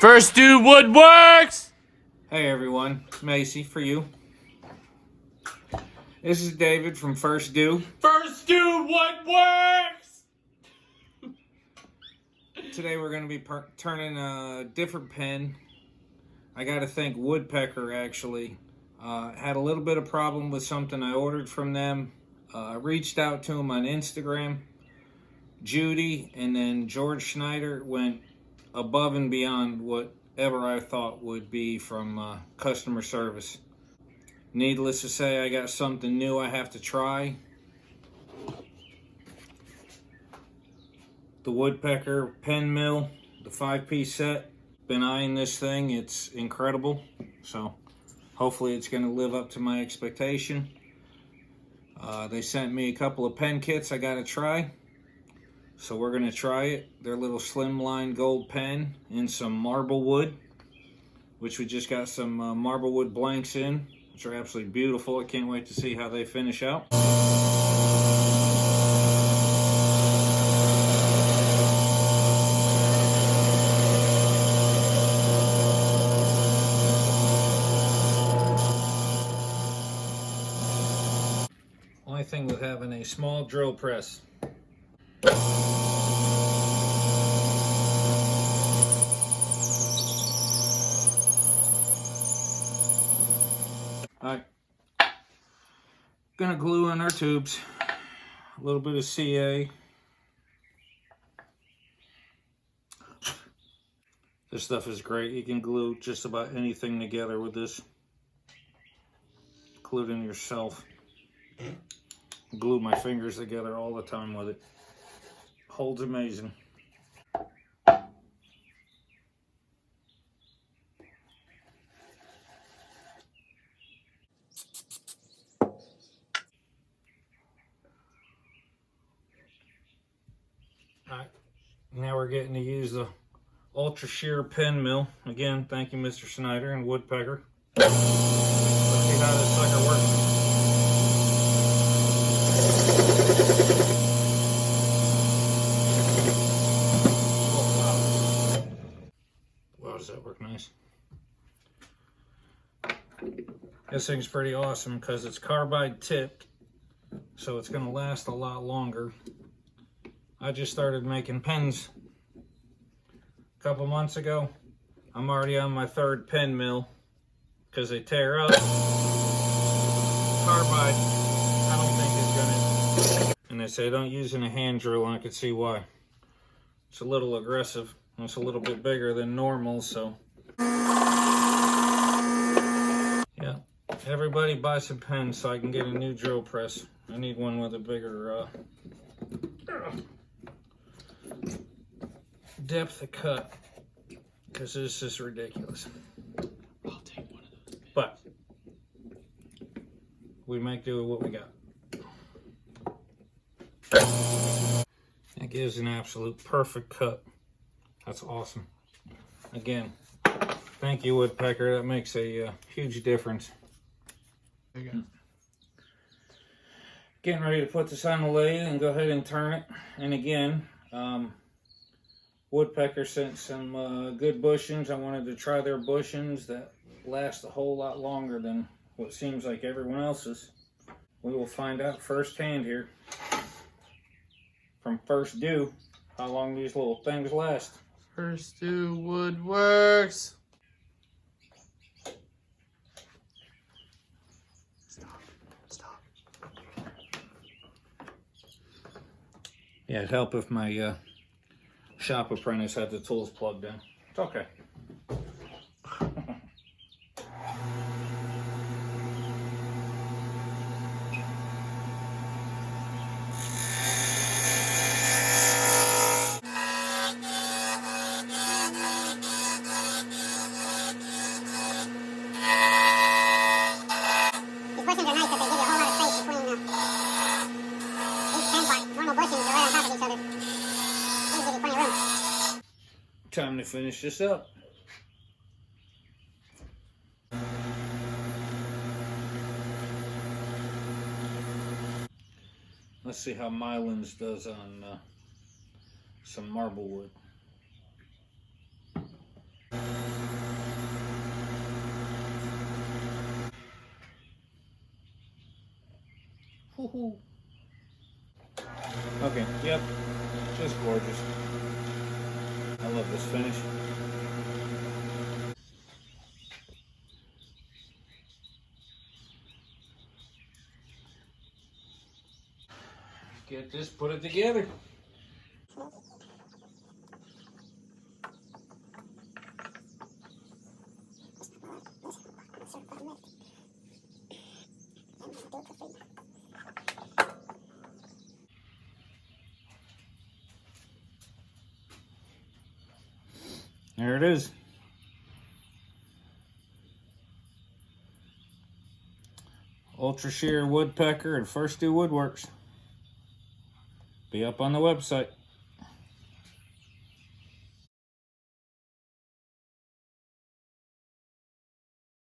First Do Woodworks! Hey everyone, Macy for you. This is David from First Do. First Do Woodworks! Today we're going to be turning a different pen. I got to thank Woodpecker actually. Had a little bit of problem with something I ordered from them. Reached out to them on Instagram. Judy and then George Schneider went above and beyond whatever I thought would be from customer service. Needless to say, I got something new I have to try. The Woodpecker pen mill, the 5-piece set. Been eyeing this thing, it's incredible. So hopefully it's going to live up to my expectation. They sent me a couple of pen kits I got to try. So we're going to try it. Their little Slimline gold pen in some Marblewood, which we just got some Marblewood blanks in, which are absolutely beautiful. I can't wait to see how they finish out. Only thing with having a small drill press. Alright, gonna glue in our tubes, a little bit of CA. This stuff is great. You can glue just about anything together with this, including yourself. Glue my fingers together all the time with it. Holds amazing. Alright, now we're getting to use the ultra shear pen mill. Again, thank you Mr. Snyder and Woodpecker. Let's see how this sucker works. Wow, does that work nice? This thing's pretty awesome because it's carbide tipped, so it's going to last a lot longer. I just started making pens a couple months ago. I'm already on my third pen mill because they tear up. Carbide, I don't think is going to. And they say don't use in a hand drill, and I can see why. It's a little aggressive. And it's a little bit bigger than normal, so. Yeah, everybody buy some pens so I can get a new drill press. I need one with a bigger depth of cut, because this is ridiculous. I'll take one of those. But we make do with what we got. That gives an absolute perfect cut. That's awesome. Again, thank you Woodpecker. That makes a huge difference. There you go. Getting ready to put this on the lathe and go ahead and turn it. And again, Woodpecker sent some good bushings. I wanted to try their bushings that last a whole lot longer than what seems like everyone else's. We will find out firsthand here from First Do how long these little things last. First Do Woodworks! Stop. Yeah, it'd help if my shop apprentice had the tools plugged in. It's okay. Time to finish this up. Let's see how Mylan's does on some Marblewood. Okay, yep, just gorgeous. I love this finish. Get this, put it together. There it is. Ultra Shear Woodpecker and First Do Woodworks. Be up on the website.